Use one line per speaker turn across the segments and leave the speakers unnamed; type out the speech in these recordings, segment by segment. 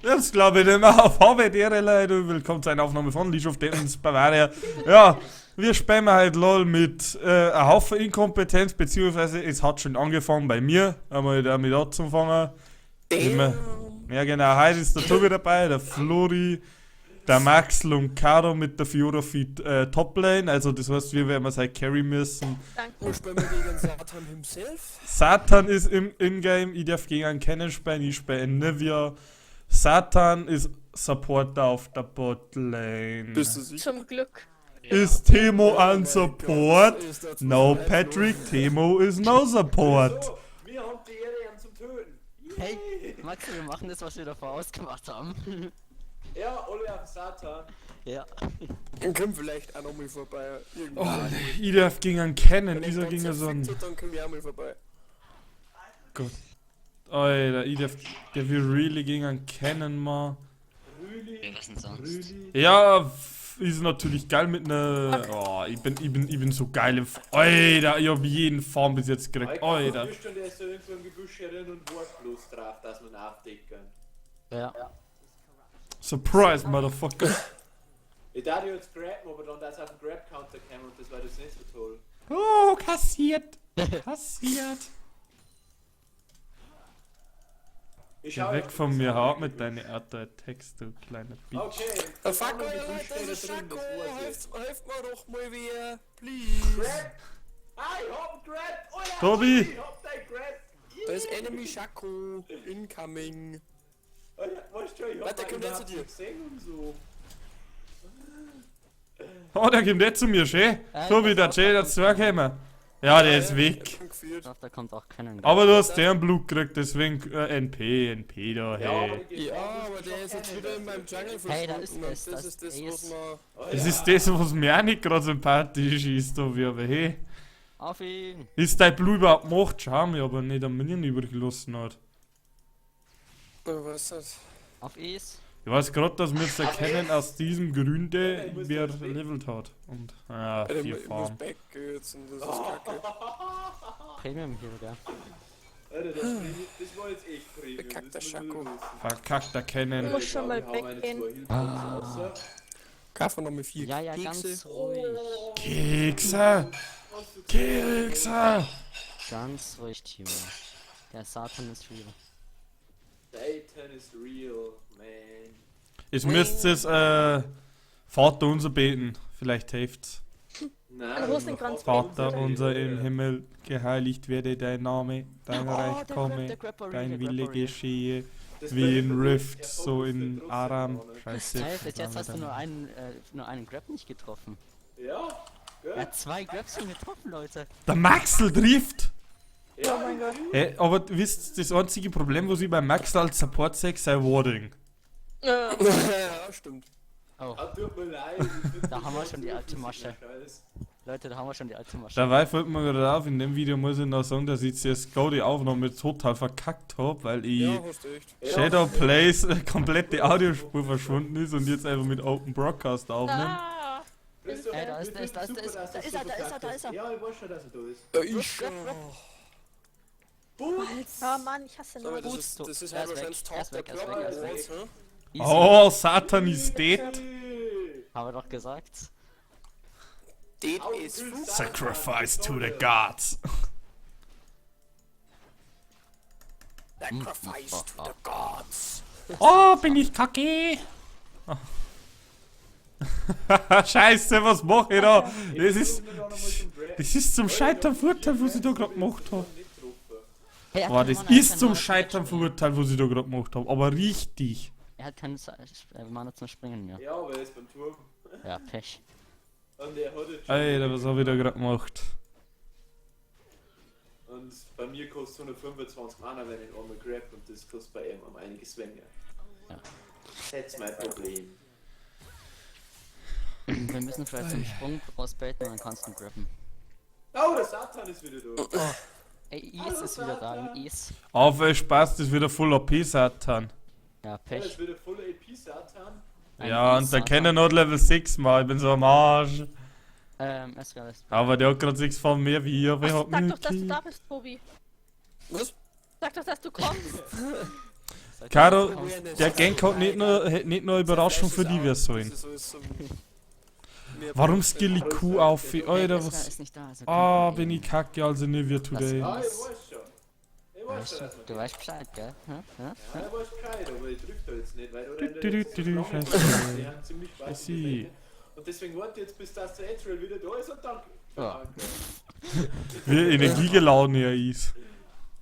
Das glaube ich nicht mehr. Auf HWDR, Leute. Willkommen zu einer Aufnahme von League of Legends Bavaria. Ja, wir spammen halt LOL mit einem Haufen Inkompetenz, beziehungsweise es hat schon angefangen bei mir, einmal damit anzufangen. Ja genau, heute ist der Tobi dabei, der Flori, der Max Luncaro mit der Fiora Feed Toplane, also das heißt, wir werden es halt carry müssen.
Danke. Spielen wir gegen Satan himself?
Satan ist im Ingame, ich darf gegen einen kennen spielen, ich spiele Nivea. Satan ist Supporter auf der Botlane.
Bist du sicher?
Zum Glück.
Ist Temo an Support? No, Patrick, Temo is no Support.
So, wir haben die Ehre, ihn zum Töten.
Hey, Max, wir machen das, was wir davor ausgemacht haben.
Ja, alle auf Satan.
Ja.
Dann können wir vielleicht auch noch mal vorbei.
Oh, ich darf gegen einen kennen, ich soll gegen so einen...
Dann können wir auch mal vorbei.
Gott. Alter, ich darf... Der will really gegen einen kennen, man.
Rüli.
Was denn sonst?
Ja, ist natürlich geil mit ner... Oh, ich bin so geil im... Alter, ich hab jeden Farm bis jetzt gekriegt, Alter.
Und der ist so irgendwo im Gebüsch herin und wartet bloß drauf, dass man aufdecken.
Ja.
Surprise, Motherfucker.
Ich dachte jetzt grabben, aber dann dass auf den Grab-Counter käme und das war das nicht so toll.
Oh, kassiert. Kassiert.
Ich
Geh
schau
weg
auf
von
die
mir,
Seite.
hart mit deinen Erdtext, du kleiner Bitch.
Okay,
Fuck,
andere
Alter,
Gebüsch
das ist
steht da drin,
Schacko.
das war's jetzt.
Helft mir doch mal wer. Please.
Grab! Ah, ich hab einen Grab! Oh ja,
Tobi!
Ich hab deinen Grab!
Da ist Enemy Schacko. Incoming.
Oh ja, weißt du, ich hab
Warte,
meinen
komm jetzt zu
überhaupt
dir.
nicht gesehen und so.
Oh, der kommt nicht zu mir, schön. So wie der Jay dazu gekommen. Ja, der ist weg.
Ich
Ich glaube, da kommt auch keinen.
Aber du hast deren Blut gekriegt, deswegen NP da,
Ja, aber
hey.
die
Ja,
Gefahr
aber
müsste
der
schon
ist jetzt
kennen,
wieder
dass
in meinem
du-
Jungle
Hey, da
verschwunden.
ist
und
es,
das
das
ist das,
ist
was man...
Oh
Das
ja.
ist das, was mir auch nicht gerade sympathisch ist, Tobi, aber hey.
Auf ihn!
Ist dein Blut überhaupt gemacht? Schau mir, aber nicht am Minion übrig gelassen hat.
Was ist das?
Auf Is!
Ich weiß gerade, dass wir es erkennen aus diesem Gründe, wer levelt hat. Und, ja,
Alter,
4
ich muss
Farm.
back jetzt und das ist kacke.
Premium hier, gell?
Alter, das war jetzt echt Premium.
Bekackter
das muss man
Schacko.
nur wissen.
Verkackter
Du
kennen.
musst schon mal
Wir haben eine
weggehen.
zwei Hilfsboxen außer.
Kaffee noch mit 4
Ja, ja, ganz ruhig.
Kekse! Kekse!
Ganz ruhig, Timo. Der Satan ist real.
Satan is real, man.
Jetzt müsst ihr Vater unser beten. Vielleicht hilft's.
Nein,
wo ist denn Kranz?
Vater unser im Himmel, geheiligt werde dein Name, dein Reich komme, dein Wille geschehe, wie in Rift, so in Aram. Scheiße.
Hey, bis jetzt hast du nur einen Grab nicht getroffen.
Ja,
Er hat 2 Grabs schon getroffen, Leute.
Der Maxel trifft!
Oh mein Gott.
Hey, aber wisst, das einzige Problem, was ich bei Maxel als Support sehe, sei Warding.
Ja, stimmt.
Oh,
Ah, tut mir leid.
Da haben wir schon die alte Masche.
Scheiß.
Leute, da haben wir schon die alte Masche.
Dabei fällt mir gerade auf, in dem Video muss ich noch sagen, dass ich CSGO die Aufnahme total verkackt habe, weil ich
Ja, hast du echt.
Shadow Plays komplett die Audiospur verschwunden ist und jetzt einfach mit Open Broadcast aufnimmt.
Ah,
Ey, da ist er, da ist er,
Da ist er, da ist er, da ist er.
Ja, ich weiß schon, dass er da ist.
Ja, ich schon.
oh Mann, ich hasse
Aber
ihn.
das ist
Er
halt
ist weg,
wahrscheinlich
er ist
Top der
weg, er ist weg, er ist weg.
Club Awards, ne?
Easy.
Oh, Satan ist dead!
Hey.
Haben wir doch gesagt.
Dead is fruit.
Sacrifice to the gods!
Sacrifice to the gods.
Oh, bin ich kacke! Oh. Scheiße, was mach ich da? Das ist zum Scheitern verurteilt, was ich da gerade gemacht habe.
Hey, er hat
Boah,
keinen
das
Mana, er hat
ist
keinen
zum
Mana
Scheitern
springen.
verurteilt, was ich da gerade gemacht habe. Aber richtig.
Er hat keine Mana zum Springen mehr.
Ja, aber er ist beim Turm.
Ja, Pech.
Und er hat jetzt
Alter, was habe ich da gerade gemacht?
Und bei mir kostet 125 Mana, wenn ich einmal grab und das kostet bei ihm um einiges weniger.
Ja.
Das ist mein Problem.
Wir müssen vielleicht zum Sprung rausbaiten und dann kannst du ihn grabben.
Oh, der Satan ist wieder da.
Ey, Is ist wieder da, Is.
Auf euch Spaß, das ist wieder Full OP Satan.
Ja,
Er
Pech.
ist wieder voller AP Satan.
Ein
Ja,
Is
und der
Satan.
kennt not Level 6 mal, ich bin so am Arsch.
Ist gar nicht.
Aber der hat gerade 6 von mir wie ihr, wer hat
Sag
mich
doch, dass du
gekillt?
da bist, Tobi.
Was?
Sag doch, dass du kommst.
Caro, der Gank hat nicht nur eine Überraschung für die Version. Warum skill ich Q auf? Alter, was...
ist nicht da. Also
Ah, bin ich kacke, also Nivea today.
Ah, ich weiß schon. Ich weiß schon, dass wir
Du weißt Bescheid, gell? Hm?
Ja, ich weiß Bescheid, aber ich drück da jetzt nicht, weil du
Scheiße.
die haben ziemlich weit
I see.
weg. Und deswegen warte jetzt, bis das der Ezreal wieder da ist und dann...
Ja.
Wie energiegeladen er ist.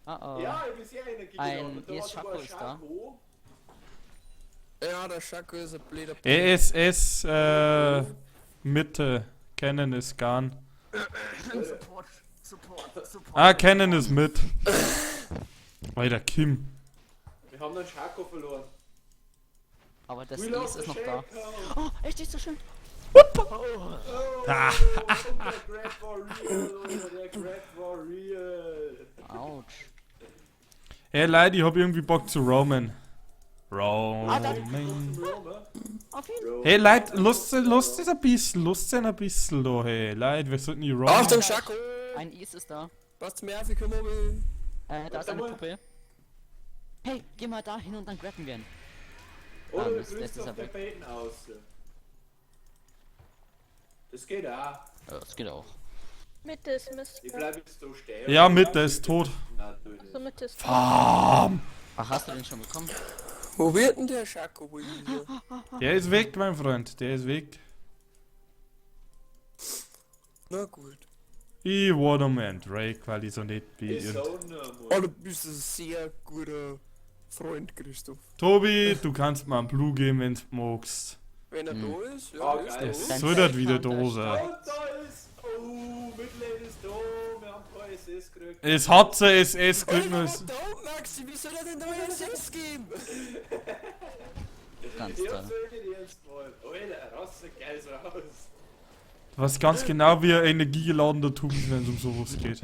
Oh oh.
Ja, ich bin sehr energiegeladen.
Ein
Und da
ES
war sogar
Schako ist da.
Schako.
Ja, der Schako ist ein blöder
ESS, Mitte. Kennen ist gone. Ah, Kennen ist mit. Alter, Kim.
Wir haben dann Schako verloren.
Aber das
We
Eis
love
ist
the
noch da.
Shaco.
Oh, echt ist so schön.
Oh, der Grab war real, Alter, der Grab war real.
Autsch.
Hey Leute, ich hab irgendwie Bock zu roamen. Roamen.
Auf ihn.
Hey Leute, lusst ein bisschen da, hey. Leute, wir sollten die roamen.
Achtung, Schako!
Ein Eis ist da.
Was mehr auf die Mobil?
Da ist eine Puppe. Hey, geh mal da hin und dann graben wir ihn.
Oder du
das
grüßt
ist
auf
er
der
weg.
Baiten aus. Das geht auch.
Ja, das geht auch.
Mitte ist Mist.
Ich bleib jetzt da stehen.
Ja, Mitte ist tot.
Natürlich.
So Mitte ist
Farm.
Ach, hast du den schon bekommen?
Wo wird denn der Schako wohl hier?
Der ist weg, mein Freund. Der ist weg.
Na gut.
Ich war da mal ein Drake, weil ich so nicht bin.
Ist
Und
so normal.
Oh, du bist ein sehr guter Freund, Christoph.
Tobi, du kannst mir einen Blue geben, wenn du magst.
Wenn er da ist, ja,
Ah,
er ist
geil.
da.
Dann
Soll das
Safe
wieder
Hunter
da
ist
sein?
Und da ist. Oh, Midlane ist da. Wir haben ein SS gekriegt.
Es hat sie SS
Alter,
gekriegt.
was da, Maxi? Wie soll er denn da wieder 6 geben?
Ganz
Ich
toll.
hab's nicht ernst mal. Alter, er rastet geil so aus.
Du weißt ganz genau, wie ein energiegeladener Tobi ist, wenn es um sowas geht.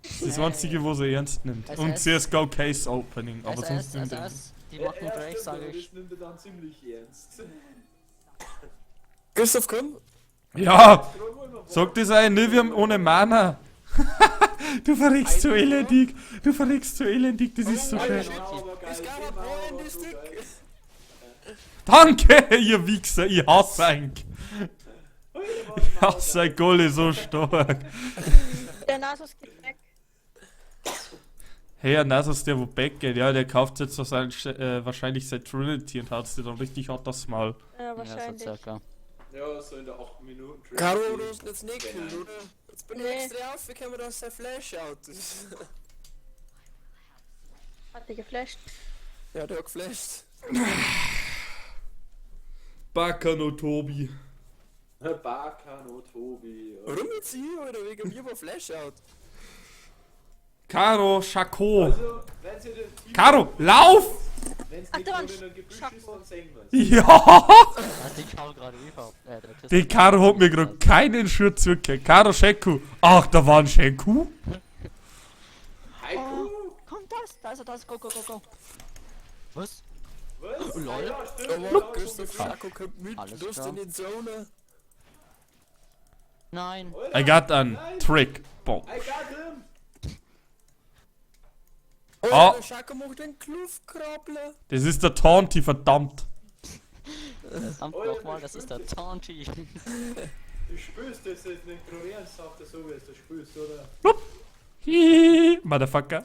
Das ist das Einzige, was er ernst nimmt. Und CSGO Case Opening. Aber sonst nimmt er.
Die machen Drake,
stimmt,
sage
aber
ich.
Das nimmt er dann ziemlich ernst.
Christoph, komm.
Ja! Sag das ein Nivea ohne Mana! Du verregst so elendig! Du verregst so elendig, das ist so schön.
Ist gar nicht Braun, das Stück.
Danke, ihr Wichser, ich hasse euch! Ich hasse euch alle so stark!
Der Nasus geht weg.
Hey, Nasus, der wo backgeht, ja, der kauft jetzt so wahrscheinlich seit Trinity und hat's dir dann richtig hart das Maul.
Ja,
Ja, so
wahrscheinlich.
circa.
Ja, so in der 8 Minuten Trade.
Caro, du hast jetzt nicht gekillt, oder? Jetzt bin ich
Nee.
extra aufgekommen, dass der Flash out ist.
Hat die geflasht.
Ja, der hat geflasht.
Baccano Tobi.
Bakano, Tobi.
Warum jetzt hier, oder? Wegen mir war Flash out.
Caro, Chaco.
Also, wenn sie den Team.
Caro, lauf!
Wenn es
Ach,
nicht
da war
nur
ein
in einem Gebüsch ist,
Schako.
dann sehen wir
Ja!
Hat die Kau gerade überhaupt. Der
Die Caro hat mir gerade keinen Schritt zurückgekehrt. Caro, Sheku. Ach, da war ein Sheku.
Haiku?
Komm, da ist er, go, go, go, go. Was?
Was?
Lol.
Ah, ja, stimmt.
Aber
Ja,
Christoph Schako kommt mit,
Alles
du hast
klar.
in den Zone.
Nein.
I got an trick. Boom.
I got him.
Oh,
Ah.
der Schako macht einen Kluftkrabbler.
Das ist der Taunty, verdammt.
Verdammt
Oh,
nochmal, das ist der Taunty.
Du spürst, dass es nicht Korean sagt, so wie es du spürst, oder?
Hihihi, Motherfucker.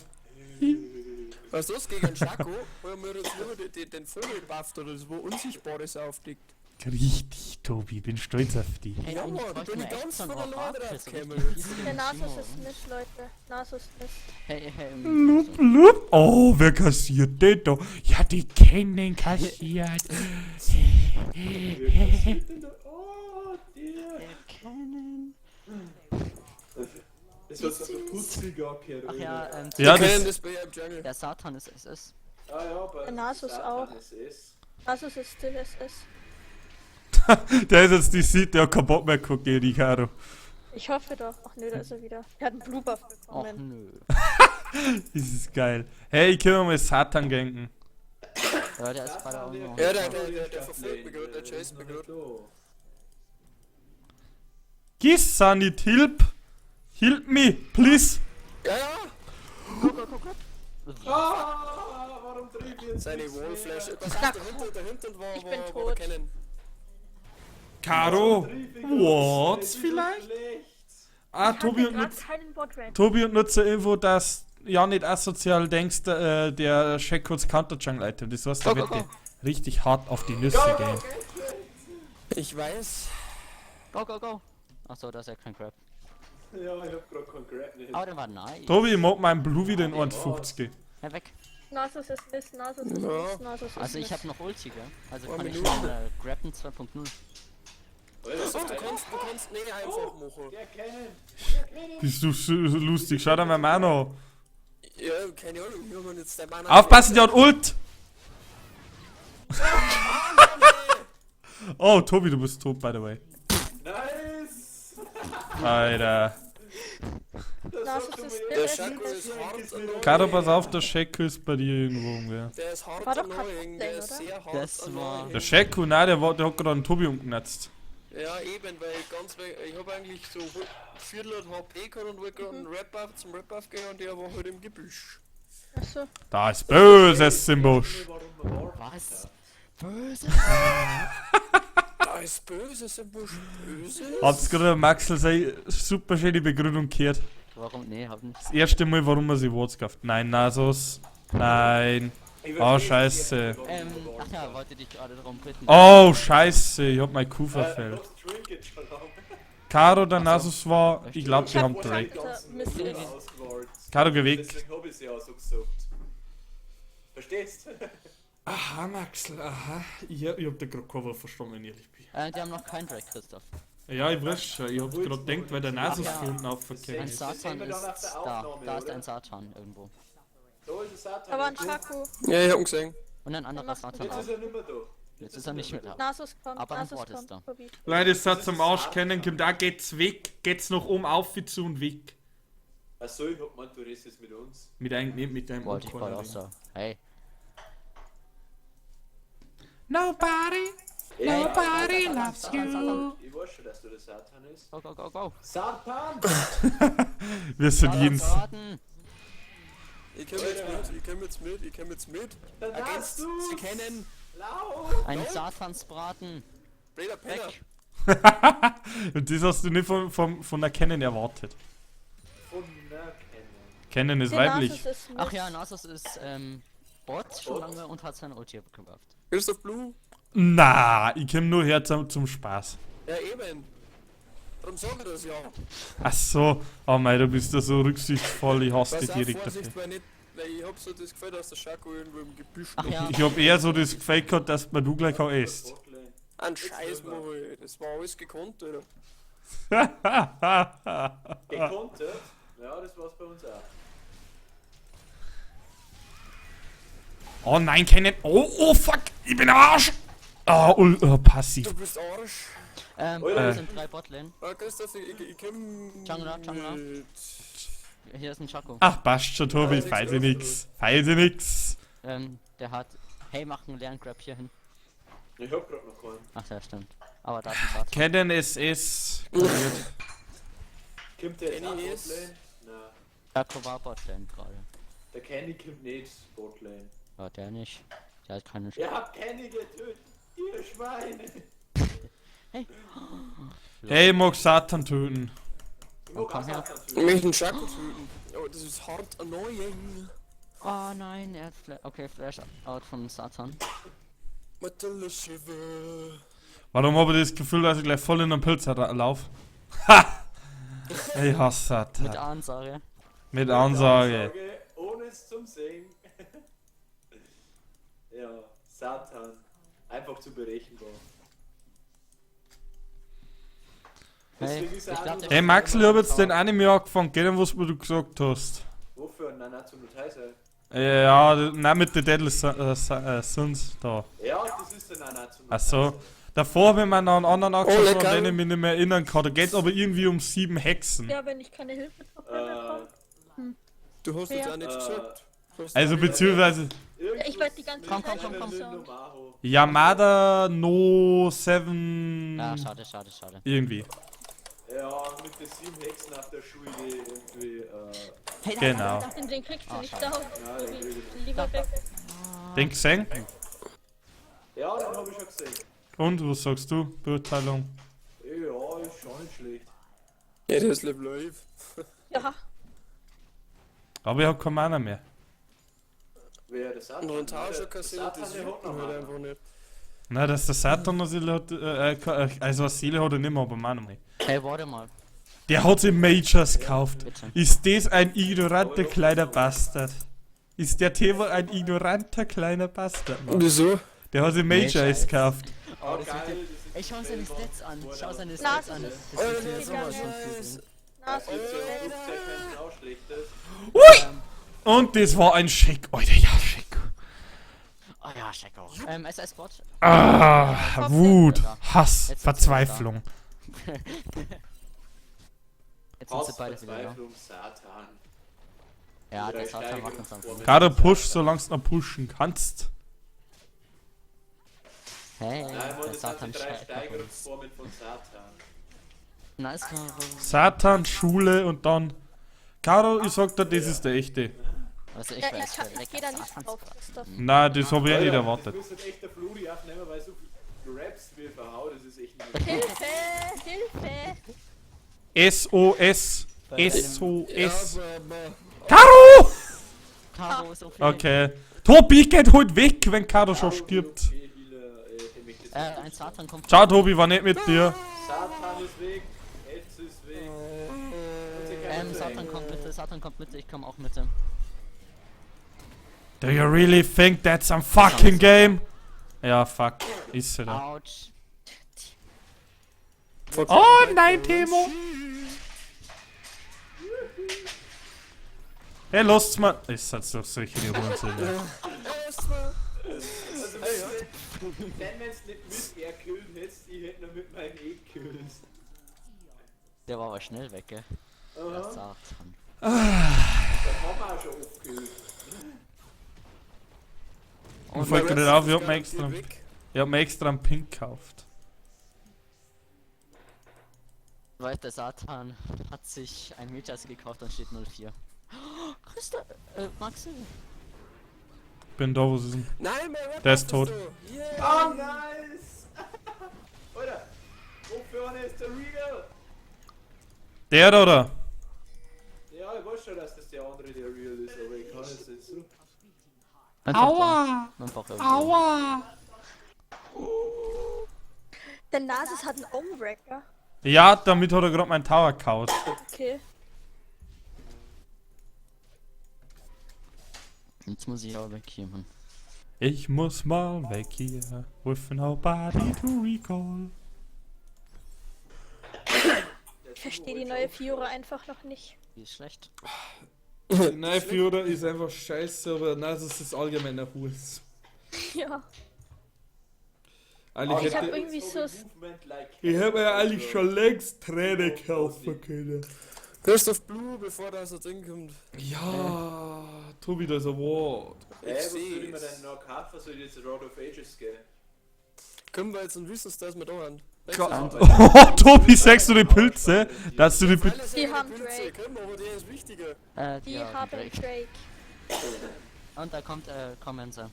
Was ist das gegen den Schako? Weil wir jetzt nur den Vogel bufft oder das wo Unsichtbares aufdeckt.
Richtig, Tobi, bin stolz auf dich.
Hey,
Ja,
eigentlich
Mann,
bräuchten
bin
wir
ich
echt
ganz
so einen
von der Lade
Orakel, so
rausgekommen.
richtig fiese
Der Nasus
Timo.
ist Mist, Leute. Nasus Mist.
Hey, hey,
Blub, blub. Oh, wer kassiert den da? Ja, die kennen kassiert.
Oh, der.
kennen.
Das hat so putzig angehört.
Ach ja,
Ja,
Wir
das-
kennen das bei im Jungle.
der Satan ist SS.
Ah ja, bei
Der Nasus
Satan
auch.
SS.
Nasus ist still SS.
Der ist jetzt die Seed, der hat keinen Bock mehr geguckt, die Caro.
Ich hoffe doch. Ach nö, da ist er wieder. Er hat einen Blue Buff
Och
bekommen.
nö.
Das ist geil. Hey, ich kann mir mal Satan ganken.
Ja, der ist gerade auch noch.
Ja, der verfolgt mich gerade, der chase mich gerade.
Gis, Sanit, help. Help me, please.
Ja, ja.
Ah, warum trieb ich jetzt
Seine
nichts
Wallflash.
mehr?
Pass auf, dahinter war,
Ich bin
war
tot.
kennen.
Caro,
Trieb ich
what
jetzt?
vielleicht?
Schlecht.
Ah,
Ich
Tobi
hatte
und,
gerade keinen Bot-Rant.
Tobi und Nutzer Info, dass ja nicht asozial denkst, der checkt kurz Counter-Jungle-Item. Das heißt, der
Go,
wird
go,
dir
go.
richtig hart auf die Nüsse
Go,
gehen.
go, go.
Ich weiß.
Go, go, go. Achso, da ist ja kein Grab.
Ja, ich hab grad keinen Grab nicht.
Aber der war nice.
Tobi, ich mag meinen Blue wieder in 1,50.
Ja, weg.
Nasus ist Mist, Nasus ist
Ja.
Mist, Nasus ist
Also ich
Mist.
hab noch Ulti, gell? Also
Oh,
kann ich
Minute.
Grabben 2.0.
Pass auf, du kannst nicht einfach machen.
Der kennen.
Bist du so lustig? Schau dir mal an.
Ja, keine Ahnung, wir haben jetzt der Mann.
Aufpassen, der hat Ult! Oh, Tobi, du bist tot, by the way.
Nice.
Alter.
Nasus
sagt
ist
du mir
Der
Mist,
Schako
Mist.
ist hart annoying.
Caro, pass auf, der Sheko ist bei dir irgendwo irgendwer.
Der ist hart
War doch kein
annoying, der ist
Problem,
sehr hart
Das war-
annoying.
Der Sheko, nein, der hat gerade einen Tobi umgenetzt.
Ja, eben, weil ich hab eigentlich so 400 HP gehabt und wollte gerade einen Rap-Buff zum Rap-Buff gehen und der war halt im Gebüsch.
Achso.
Da ist Böses im Busch.
Warum wir warten.
Was? Böse?
Da ist Böses im Busch. Böses?
Hab's gerade Maxel seine super schöne Begründung gehört.
Warum? Nee, hab nicht.
Das erste Mal, warum er sie Worts kauft. Nein, Nasus. Nein.
Ich
Oh,
verstehe
scheiße.
nicht, warum wir
Ach
warten.
ja, wollte dich gerade darum bitten.
Oh, scheiße. Ich hab mein Kuh verfällt.
Lost Trinket schon lang.
Caro oder Nasus war, ich glaube, die
Ich
haben
hab
Drake.
gesagt, Mist.
Nee, nee.
Ausgewählt.
Caro, geh weg.
Deswegen hab ich sie auch so gesagt. Verstehst?
Aha, Maxel, aha. Ich hab den gerade Cover verstanden, wenn ich ehrlich bin.
Die haben noch keinen Drake, Christoph.
Ja, ich weiß schon. Ich hab's gerade gedacht, weil der Nasus
Ach ja.
von unten
Ein
aufverkehrt ist.
Das sehen
Satan
wir
ist
dann auf der
da.
Aufnahme,
Da ist
oder?
ein Satan irgendwo.
Da ist der Satan.
Aber ein Shaku.
Ja, ich hab ihn gesehen.
Und ein anderer
macht
Satan
Jetzt
auch.
Jetzt ist er nicht mehr da.
Jetzt ist er nicht mehr da.
Nasus kommt,
Aber ein
Nasus
Wort ist
kommt.
da.
Tobi.
Leute, es hat zum Arsch kennen, kommt auch, geht's weg. Geht's noch auf wie zu und weg.
Achso, ich hab gemeint, du redest mit uns.
Mit einem, nicht mit deinem
Wollte ich voll auch so. Hey.
Nobody, nobody loves you.
Ich weiß schon, dass du der Satan ist.
Go, go, go, go.
Satan!
Wir sind Jens.
Satan!
Ich komm jetzt mit.
Dann
Ergänzt,
darfst du
sie kennen.
laut!
Ein Satansbraten!
Blöder Penner.
Weg!
Und das hast du nicht von der Kennen erwartet.
Von der Kennen.
Kennen ist
Der
weiblich.
Nasus ist Mist.
Ach ja, Nasus ist Bot schon lange und hat sein Ulti abgewerft.
Christoph Blue?
Na, ich komm nur her zum Spaß.
Ja, eben. Darum sagen wir das ja.
Ach so, oh mein, du bist da so rücksichtsvoll, ich hasse dich
Pass auf,
direkt
Vorsicht,
dafür.
weil ich hab so das Gefühl, dass der Schako irgendwo im Gebüsch
Ach ja.
Ich hab eher so das Gefühl gehabt, dass man du gleich auch isst.
Botlane.
Ein Scheiß, Mohoi. Das war alles gekonnt, oder?
Gekonnt, ja? Ja, das war's bei uns auch.
Oh nein, Kennen. Oh fuck, ich bin am Arsch. Passiv.
Du bist Arsch.
Wir sind 3 Botlane.
Christoph, ich komm.
Jungler.
mit-
Hier ist ein Chaco.
Ach, passt schon, Tobi, feier sie nix. Feier sie nix.
Der hat. Hey, mach einen leeren Grab hier hin.
Ich hab grad noch keinen.
Ach ja, stimmt. Aber da ist ein Satan.
Kennen SS.
Kommt der jetzt
Kenny
auch
ist-
Botlane? Nein.
Chaco war Botlane gerade.
Der Kenny kommt nicht Botlane.
Ja, der nicht. Der hat keine
Ihr habt Kenny getötet, ihr Schweine!
Hey.
Hey, ich mag Satan töten.
Ich mag
komm
auch
her.
Satan
Ich
töten.
möchte einen Schako töten. Oh, das ist hart annoying.
Oh nein, er hat okay, Flash out von Satan.
Mit der Lischeve.
Warum habe ich das Gefühl, dass ich gleich voll in den Pilz lauf? Ha! Ich hasse Satan.
Mit Ansage.
Mit Ansage.
Ohne es zum Singen. Ja, Satan. Einfach zu berechenbar.
Hey,
Deswegen ist er
ich
auch
glaub,
nur
der
Hey Max, ich hab jetzt den Anime angefangen, gell, was du gesagt hast.
Wofür? Nanatsu no Taisei?
Ja, nein, mit den Deadly Sons da.
Ja, das ist der Nanatsu no
Ach so.
Taisei.
Davor habe ich mir noch einen anderen angeschaut, an
lecker.
den ich mich nicht mehr erinnern kann. Da geht's aber irgendwie um 7 Hexen.
Ja, wenn ich keine Hilfe bekomme.
Du hast jetzt
Ja.
auch nichts gesagt. Du hast
Also
auch nicht-
beziehungsweise
Ich werd die ganze
Komm,
Zeit
komm, komm,
schon
komm.
so.
Yamada no 7
Ja, schade.
irgendwie.
Ja, mit den 7 Hexen auf der Schule irgendwie,
Hey,
Genau.
Den kriegst du
Ah,
nicht
schade.
da.
ja,
So
den krieg ich
wie lieber weg.
Den gesehen?
Ja, den hab ich schon gesehen.
Und, was sagst du? Beurteilung?
Ja, ist schon nicht schlecht.
Ja, der ist Level 11.
Ja,
Aber ich hab keinen Mana mehr.
Wer das Satan?
Noch ein Tauscher kassiert, das
der
juckt
hat
ihn
noch
halt
Mana.
einfach nicht.
Nein, dass der Satan eine Seele hat, also eine Seele hat er nicht mehr, aber Mana mehr.
Hey, warte mal.
Der hat sich Majors gekauft.
Bitte.
Ist das ein ignoranter kleiner Bastard? Ist der Thema ein ignoranter kleiner Bastard, Mann?
Wieso?
Der hat sich Majors gekauft.
Oh,
das
geil,
wird
das ist
Ey, schau seine Stats an. Schau seine
Na,
Stats
das
an.
ist-
Das wird
Oh,
mir
das
sowas
ist
von
geil.
viel bringen.
na, so
kein auch schlechtes.
Und das war ein Schick. Alter, ja, Schick.
Oh ja, check auch. SS-Bot.
Ah, Wut, Hass,
Jetzt sind sie
Verzweiflung.
Jetzt sind sie beide wieder da.
Verzweiflung, Satan.
Ja, der Satan macht uns am Ende.
Gerade push, solange du noch pushen kannst.
Hey,
Nein,
der
das sind
Satan
die 3
schreit nach uns.
Steigerungsformen von Satan.
Nice, Caro.
Satan, Schule und dann. Caro, ich sag dir, das ist der echte.
Also ich
Ja,
weiß, wer
ich
lecker
geh da nicht
Satans
drauf,
war.
Christoph.
Na, das hab ich ja nicht
Alter,
erwartet.
Ich muss jetzt echt der Fluri aufnehmen, weil so viel Raps wie verhaut, das ist echt nicht.
Hilfe! Hilfe!
SOS.
Bei
SOS.
aber.
Caro!
Caro ist okay.
Okay. Tobi geht heute weg, wenn Caro schon stirbt.
Okay, Healer,
Ein Satan kommt.
Ciao, Tobi, war nicht mit dir.
Satan ist weg, Elz ist weg.
Satan kommt bitte, Satan kommt bitte, ich komm auch mit dem.
Do you really think that's a fucking game? Ja, fuck. Ist sie da.
Autsch.
Oh nein, Timo! Hey, lasst's mal. Ist das doch solche die Hohensöhne.
Wenn wenn's nicht mit er kühlen hättest, ich hätte noch mit meinem E kühlen.
Der war aber schnell weg, gell? Der Satan.
Dann haben wir auch schon aufgekühlt.
Und fällt dir nicht auf, ich hab mir extra einen Pink gekauft.
Weil der Satan hat sich ein Mädchen gekauft und steht 04. Christa, Maxi?
Bin da, wo sie sind.
Nein, mein Rap
Der ist tot.
Yeah.
Oh, nice! Alter, wofür einer ist der Real?
Der da, oder?
Ja, ich weiß schon, dass das der andere der Real ist, aber ich kann es nicht so.
Aua!
Einfach
Aua!
Der Nasus hat einen Omewrecker.
Ja, damit hat er gerade meinen Tower kaut.
Okay.
Jetzt muss ich auch weg hier, Mann.
Ich muss mal weg hier. With nobody to recall.
Ich verstehe die neue Fiora einfach noch nicht.
Die ist schlecht.
Nein, Fiora ist einfach scheiße, aber Nasus ist allgemein ein Hus.
Ja.
Eigentlich
Ich hab
hätte,
irgendwie so.
ich hätte ja eigentlich schon längst Träne kaufen können.
Christoph Blue, bevor da so drin kommt.
Ja, Tobi, das ist ein Wort.
Was soll ich mir denn noch kaufen? Soll ich jetzt Road of Ages gehen?
Können wir jetzt ein wissen, dass wir da haben?
Oh, Tobi, sagst du die Pilze? Dass du die Pilze.
Die haben Drake.
Können, aber der ist wichtiger.
Die
ja,
haben
Drake.
Drake.
Und da kommt, Commander.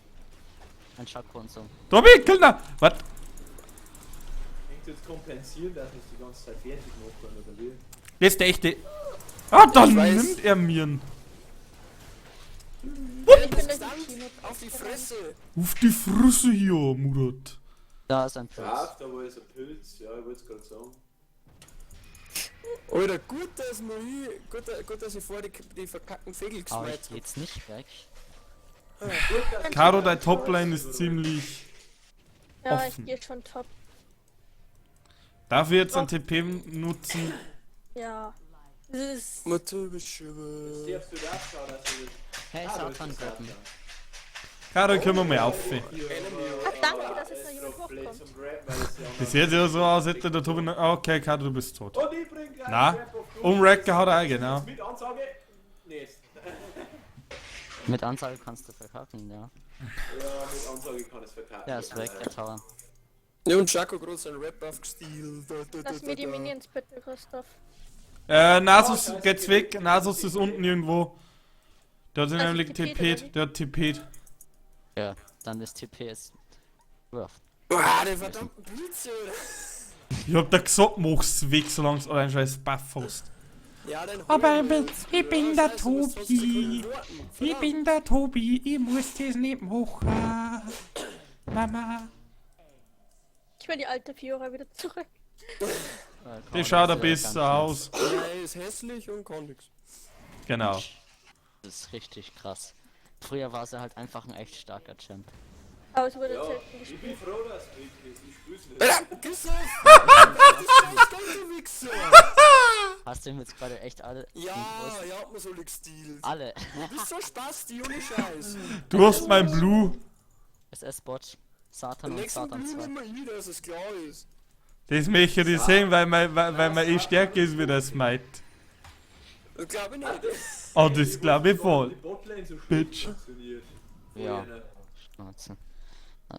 Ein Schako und so.
Tobi, Killner! Was?
Kannst du jetzt kompensieren, dass wir es die ganze Zeit fertig machen, oder wie?
Das ist der echte. Ah, dann
Ich weiß.
nimmt er mir.
Ich bin der Team.
Auf die Fresse!
Auf die Fresse hier, Murat.
Da ist ein Pilz.
Scharf, da war jetzt ein Pilz, ja, ich wollte es gerade sagen.
Alter, gut, dass wir hier. Gut, dass ich vor die verkackten Vögel
Aber
geschmeißt
ich
hab.
geht's nicht weg.
Caro, dein Topline ist ziemlich.
Ja,
Offen.
ich gehe schon top.
Darf ich jetzt ein TP nutzen?
Ja. Das ist.
Motorbeschübe.
Darfst du das schauen, dass du das...
Hey,
Ah,
Satan
das ist
graben.
Caro, können wir mal auf.
Ach, danke, dass jetzt noch jemand hochkommt.
Das sieht ja so aus, hätte der Tobi. Okay, Caro, du bist tot.
Und ich bring gleich
Na?
Rap auf Tobi.
Umracker hat er, genau.
Mit Ansage? Nächst.
Mit Ansage kannst du verkacken, ja.
Ja, mit Ansage kann es verkaufen.
Der ist weg, der Tower.
Ja, und Chaco groß sein Rap-Buff gestealt.
Lass mir die Minions bitte, Christoph.
Nasus geht's weg. Nasus ist unten irgendwo. Der hat sich
Also
nämlich
TP't, oder
TP't.
wie?
Der hat TP't.
Ja. Dann das TP ist. Wirf.
Ah, der verdammten Blitze, oder?
Ich hab da gesagt, mach's weg, solange du einen scheiß Buff hast.
Ja, dann
Aber
holen wir uns.
ich bin
Ja,
der
scheiße, du musst 20 Sekunden
Tobi.
warten.
Ich
Verdammt.
bin der Tobi, ich muss das nicht machen. Mama.
Ich will die alte Fiora wieder zurück.
Die schaut ein besser aus.
Ja, er ist hässlich und kann nix.
Genau.
Das ist richtig krass. Früher war sie halt einfach ein echt starker Champ.
Aber es wurde
Ja,
selten
ich
gespielt.
bin froh, dass es weg ist. Ich spür's nicht.
Christoph! Du Wichser!
Hast du ihm jetzt gerade echt alle?
Ja,
Infos?
ja, hat man so gestielt.
Alle.
Du bist so Spasti, ohne Scheiß.
Du hast mein Blue.
SS-Bot, Satan
Am
und
nächsten
Satan
Blue
2.
immer wieder, dass es klar ist.
Das möchte ich sehen, weil man eh stärker ist wie das Smite.
Ich glaube nicht.
Oh, das glaube ich voll.
Die Botlane so schlecht
Bitch.
funktioniert.
Ja.
Vorher.
Schnauze.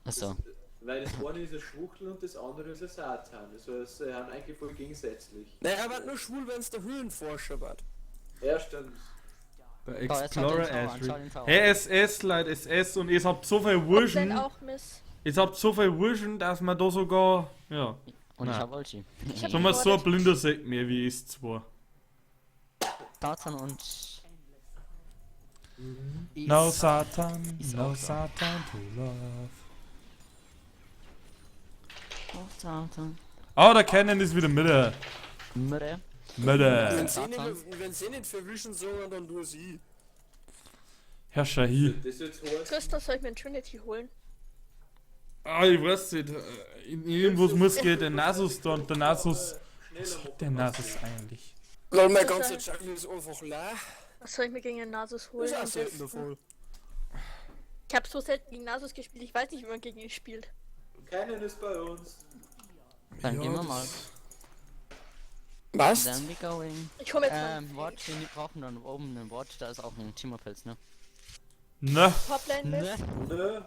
Also,
Weil das eine ist ein Schwuchtel und das andere ist ein Satan. Also sie haben eigentlich voll gegensätzlich.
Naja, er wird nur schwul, wenn es der Höhlenforscher wird.
Erstens.
Der
jetzt hat den Tower, schau den Tower.
Hey, SS, Leute, SS, und ihr habt so viel
Dann
Wurschen.
auch Miss.
Ihr habt so viel Wurschen, dass man da sogar. Ja.
Und ich
Nein.
hab Ulti.
Ich hab
Sagen wir so ein
gewartet.
blinder Sekt mehr wie S2.
Satan und.
No Satan,
Ist
no
auch so.
Satan to love.
Oh, Satan.
Oh, der Cannon ist wieder Mitte.
Mürre.
Mitte.
Wenn sie nicht verwischen sollen, dann nur sie.
Herr Shahi.
Das ist jetzt hart.
Christoph, soll ich mir ein Trinity holen?
Ah, ich weiß nicht. In irgendwas muss gehen, der Nasus da und der Nasus. Der Nasus eigentlich.
Lol, mein ganzer Jungle ist einfach leer.
Was soll ich mir gegen den Nasus
Das
holen?
ist auch
Am
selten der
besten?
Fall.
Ich hab so selten gegen Nasus gespielt, ich weiß nicht, wie man gegen ihn spielt.
Keinen ist bei uns.
Dann gehen wir mal.
Was?
Then we going.
Ich hol mir jetzt mal
Watch, die brauchen dann oben einen Watch, da ist auch ein Timopilz, ne?
Ne?
Toplane Miss.
Ne?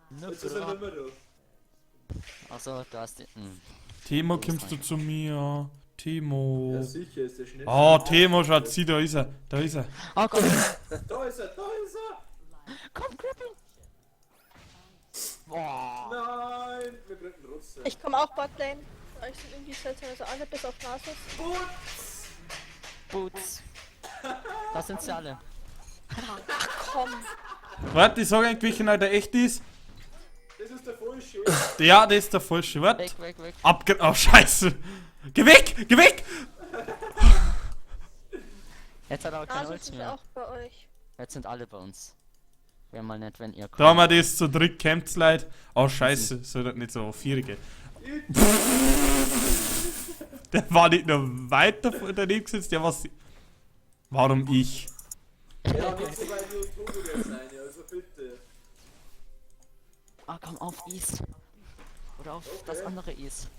Ne,
Jetzt ist er nicht mehr da.
Achso, da ist die.
Timo, kommst du zu mir?
Ja,
Timo.
sicher ist der schnell.
Oh, Timo, schaut sie, da ist er. Da ist er.
Oh Gott!
Da ist er, da ist er!
Komm, Gripping! Boah!
Nein! Wir kriegen trotzdem.
Ich komme auch Botlane. Ich sind irgendwie seltsam, also alle bis auf Nasus.
Boots! Da sind sie alle.
Komm.
Warte, ich sag eigentlich, welcher der echt ist.
Das ist der falsche.
Ja, das ist der falsche. Warte.
Weg, weg, weg.
Oh, scheiße. Geh weg! Geh weg!
Jetzt hat er aber kein
Nasus
Ulti
ist
mehr.
auch bei euch.
Jetzt sind alle bei uns. Wäre mal nett, wenn ihr kommt.
Da haben wir das zu dritt kämpft, Leute. Oh, scheiße. Soll das nicht so auf 4 gehen. Der war nicht nur weiter daneben gesetzt, der war. Warum ich?
Ja, nicht so weit wie Togo jetzt sein, also bitte.
Ah, komm auf East. Oder auf das andere East.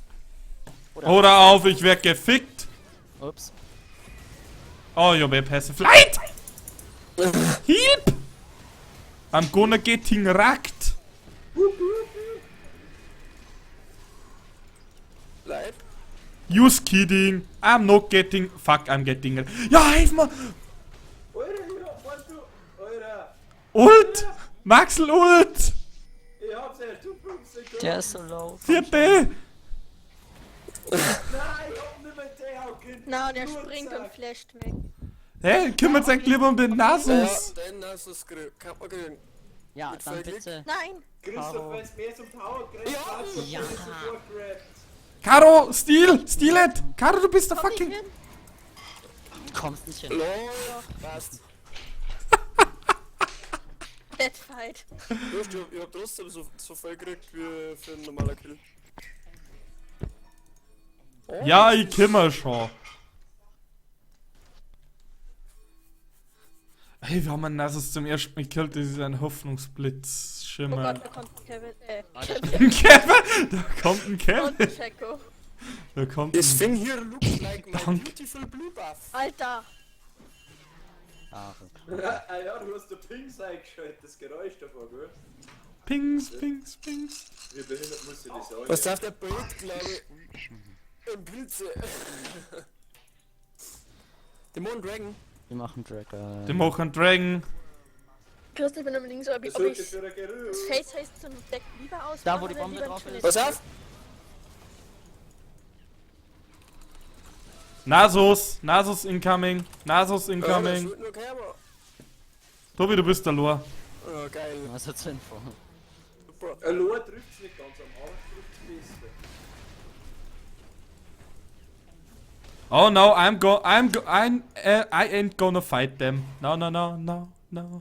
Oder auf, ich werd gefickt.
Ups.
Oh, you may passive light! Help! I'm gonna getting wrecked.
Leid.
Just kidding. I'm not getting. Fuck, I'm getting. Ja, hilf mir!
Alter, ja, weißt du? Alter,
Ult! Maxel Ult!
ich hab's erst, du 5 Sekunden.
Der ist so low.
4B!
Nein, ich hab nicht mehr den Hauken.
Na, und er springt und flasht weg.
Hey, kümmert sich lieber um den Nasus!
Ja, den hast du es gekriegt. Kann man kriegen.
Ja,
Mit
dann
Vollglück.
bitte.
Nein!
Christoph, wenn's mehr zum Power kriegt,
Ja.
war's, dann
Ja.
bist du sofort grabbed.
Caro, steal it! Caro, du bist der
Komm nicht
fucking.
hin!
Kommst nicht hin.
Lol, passt.
Deadfight.
Ich hab trotzdem so viel gekriegt wie für einen normaler Kill.
Ja, ich kümmere schon. Hey, wir haben einen Nasus zum ersten Mal gekillt, das ist ein Hoffnungsblitz.
Oh
Schimmer.
Gott, da kommt ein Kevin.
Ein Kevin! Da kommt ein
Und
Kevin!
ein Checo.
Da kommt
This
ein.
thing here looks like my
Danke.
beautiful blue buff.
Alter!
Ah,
Ah ja, du hast den Pings eingeschaltet, das Geräusch davon, gell?
Pings, pings, pings.
Wie behindert muss ich das sagen?
Was darf der Bild, glaube ich? Ein Pilze. Dämon Dragon.
wir machen Dragon.
Die machen Dragon.
Christoph, wenn du mir so, ob
Das
ich
wird jetzt wieder
das
gerührt.
Face heißt zum Deck lieber aus.
Da, wo die Bombe drauf ist.
Pass auf!
Nasus incoming. Nasus
Das
incoming.
wird nur keiner.
Tobi, du bist der Lor.
Oh, geil.
Also zur Info.
Super.
Loa trifft es nicht ganz, am Arsch trifft es besser.
Oh no, I ain't gonna fight them. No.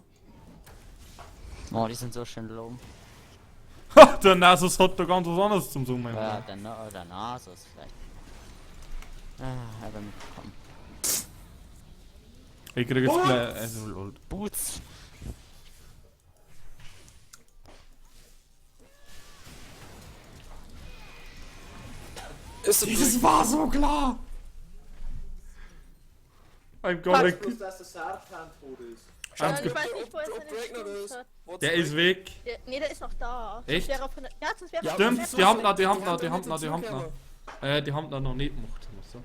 Oh, die sind so schön low.
Der Nasus hat da ganz was anderes zum Zoomen.
Ja, der Nasus vielleicht. Aber mitbekommen.
Ich krieg jetzt gleich. Also, lol.
Boots!
Ist das
Das war so klar! I'm gonna.
Bloß, dass der Sartan tot ist.
Ich weiß nicht, wo er
Ob
seine
Ragnar
Schuhe
ist.
hat.
Der ist weg.
Nee, der ist noch da.
Echt?
Sonst wäre er von der, ja, sonst wäre er
Stimmt,
von der
die haben
Map
noch,
weg.
die haben noch nicht gemacht. So.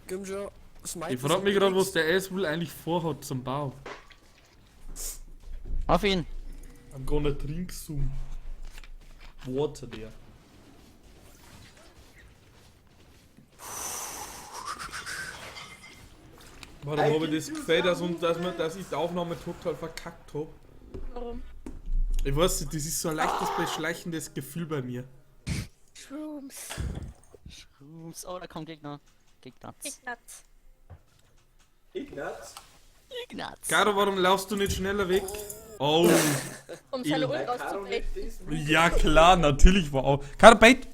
Komm schon. Smite
Ich frag mich gerade, was der S wohl eigentlich vorhat zum Bau.
Auf ihn!
I'm gonna drink some water there. Warum habe ich das Gefühl, dass ich die Aufnahme total verkackt habe?
Warum?
Ich weiß nicht, das ist so ein leichtes beschleichendes Gefühl bei mir.
Shrooms.
Ups, oh, da kommt Gegner. Gegner.
Ignaz.
Ignaz?
Ignaz.
Caro, warum laufst du nicht schneller weg? Oh,
Um seine Ult
Weil Caro
auszubrechen.
nicht ist.
ja klar, natürlich war auch. Caro, bait.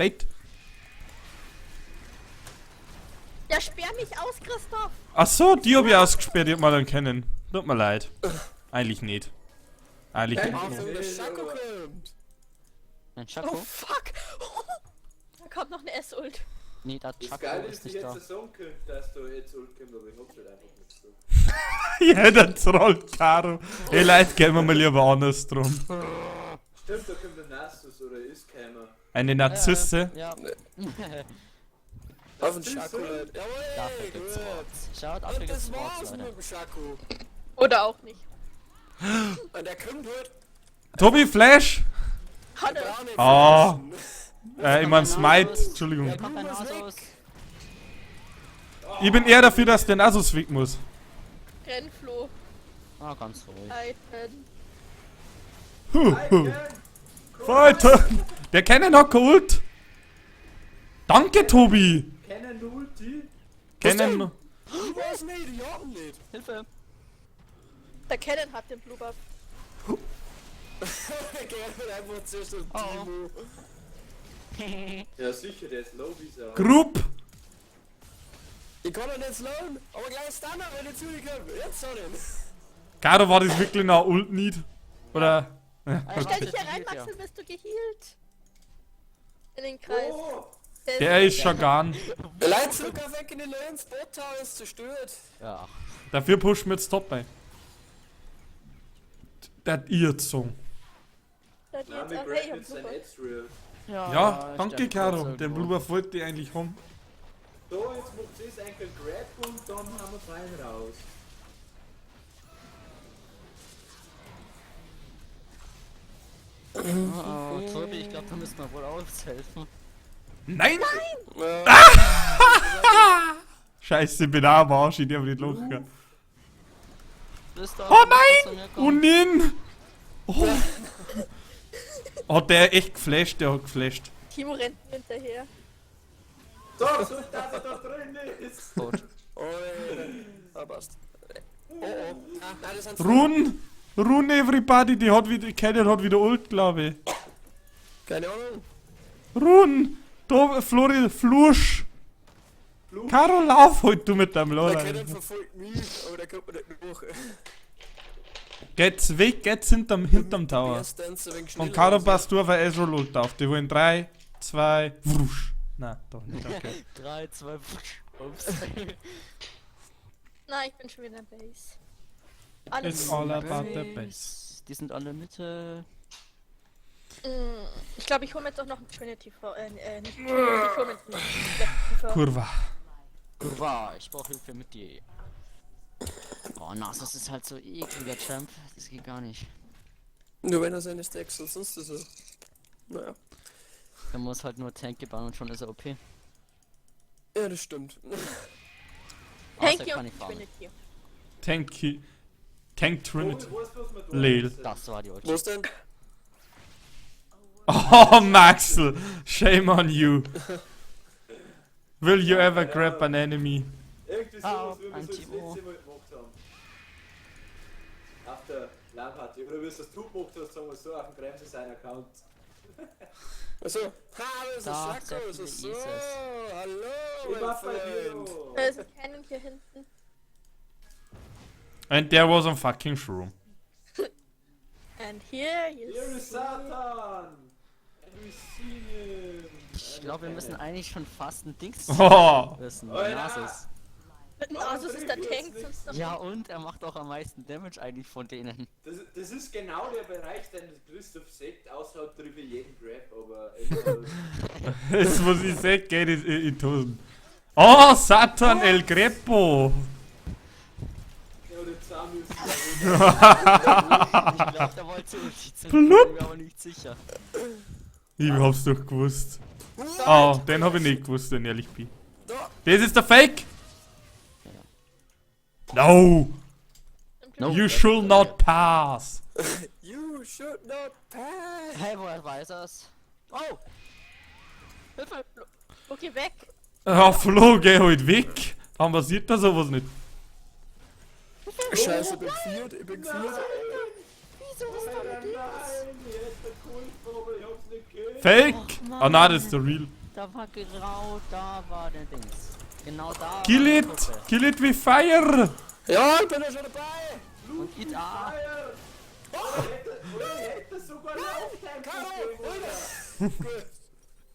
Ja, sperr mich aus, Christoph.
Ach so, die hab ich ausgesperrt, die hat man dann kennen. Tut mir leid. Eigentlich nicht. Eigentlich nicht.
Achtung, der Schako kommt.
Ein
Oh,
Chaco?
fuck. Da kommt noch eine S-Ult.
Nee, der
Das
Chaco
Geile
ist
ist, ich
nicht
hätte
da.
sagen können, dass du jetzt Ult kommst, aber ich hab's halt einfach nicht so.
Ja, der trollt Caro. Hey Leute, gehen wir mal lieber anders drum.
Stimmt, da kommt der Nasus oder ist keiner.
Eine Narzisse.
Ja.
Auf den Schako, Leute.
Dafür
Jawohl,
gibt's
gut.
Worts. Schaut, dafür
Und
gibt's
das
Worts,
war's mit
Leute.
dem Schako.
Oder auch nicht.
Und der kommt halt.
Tobi, Flash!
Hanne.
Gar nicht
Ah.
flashen.
Ich mein Smite,
Da
Entschuldigung.
kommt ein Nasus.
Ich bin eher dafür, dass der Nasus weg muss.
Rennflo.
Ah, ganz ruhig.
Ivan.
Weiter! Der Cannon hat geholt! Danke, Tobi!
Kennen Ulti?
Cannon.
Ich weiß nicht, ich hab ihn nicht.
Hilfe!
Der Cannon hat den Blue Buff.
Der wird einfach zuerst auf
Oh.
Timo.
Ja sicher, der ist low wie Sau.
Group!
Ich kann ihn nicht slowen, aber gleich Stunner, wenn ich zu dir komme. Jetzt soll ich.
Caro, war das wirklich noch Ult Need? Oder?
Stell dich hier rein, Max, dann wirst du geheilt. In den Kreis.
Oh!
Der ist schon gone.
Der Leitzucker weg in den neuen Spot Tower ist zerstört.
Ja.
Dafür pushen wir jetzt Top bei. Der Irrtum.
Da hat die
Nein,
jetzt
wir
auch, hey,
graben
ich hab
jetzt
Blue
ein
Buff.
Ezreal.
Ja,
ich
danke,
sterbe
Caro.
kurz
Den
irgendwo.
Blue Buff wollte ich eigentlich haben.
So, jetzt macht sie es eigentlich Grab und dann haben wir fein raus.
Oh, Tobi, ich glaube, da müssen wir wohl aushelfen.
Nein!
Ja.
Scheiße, ich bin auch am Arsch, ich darf nicht lachen.
Bist du
Oh
zu
nein!
mir
Oh
kommen?
nein! Oh. Hat der echt geflasht, der hat geflasht.
Timo rennt mir hinterher.
So, so dass er da drin ist.
Tot.
Oi. Ah, passt. Oh, oh. Ah, nein, das sind
Run everybody, die hat wieder, Cannon hat wieder Ult, glaube ich.
keine Ahnung.
Run! Da, Florian, Flusch! Caro, lauf heute du mit deinem
Der
Lola.
Cannon verfolgt mich, aber der kommt mir nicht nach.
Geht's weg, geht's hinterm Tower. Und Caro passt du auf ein Ezreal Ult auf. Die wollen 3, 2, wusch. Nein, doch nicht, okay.
3, 2, ups.
Nein, ich bin schon wieder in der Base. Alles
It's
gut.
all about the base.
Die sind alle Mitte.
Ich glaube, ich hole mir jetzt auch noch einen Trinity vor. Nicht Trinity, ich hole mir jetzt einen Trinity vor.
Kurva.
Kurva, ich brauche Hilfe mit dir. Oh, Boah, Nasus ist halt so ekliger Champ. Das geht gar nicht.
Nur wenn er seine Stacks hat, sonst ist er. Naja.
Er muss halt nur Tank bauen und schon ist er OP.
Ja, das stimmt.
Thank
Außer
you
kann
und
ich farmen.
Trinity.
Tank Trinity.
Wo ist was mit uns?
Lel.
Das war die Ulti.
Wo ist denn?
Oh, Maxel, shame on you. Will you ever grab an enemy?
Irgendwie
Ah,
sowas, wie wir
ein
so das
Timo.
letzte Mal gemacht haben. Auf der LAN-Party. Oder wie es das du gemacht hast, sagen wir so, auf dem Bremse sein Account.
Achso. Ha, das ist
Da,
Schacko,
sehr
das ist so.
viele Isis.
Hallo,
Ich war
mein
bei dir.
Freund.
Da ist ein Cannon hier hinten.
And there was a fucking shroom.
And here you
Here is
see.
Satan! And we see him!
Ich glaube, wir müssen eigentlich schon fast ein Dings
Oh,
wissen.
Oh, ja.
Nasus.
Nasus ist der Tank, sonst noch.
Ja, und er macht auch am meisten Damage eigentlich von denen.
Das ist genau der Bereich, den Christoph sagt, außerhalb drüber jeden Grab, aber
das muss ich sagen, geht in Tosen. Oh, Satan El Grepo.
ja, den Zahn müssen
Ich glaube, der wollte Ulti zünden,
Plupp.
bin mir aber nicht sicher.
Ich hab's doch gewusst. Oh, den hab ich nicht gewusst, wenn ich ehrlich bin. Das ist der Fake! No!
No.
You should not pass!
You should not pass.
Hey, woher weiß er's? Oh! Hilfe!
Okay, weg.
Ah, Flo, geh halt weg! Warum passiert da sowas nicht?
Scheiße, ich bin geführt, ich bin geführt.
Wieso ist da
Nein, hier ist der Kultvogel, ich hab's nicht gehört.
Fake!
Och,
Ah nein, das ist der Real.
Da war genau, da war der Dings. Genau da.
Kill
war die
it!
Puppe.
Kill it with fire!
Ja, ich bin ja schon dabei.
Und it ah.
Fire! Er hätte sogar Lauftempo gehen,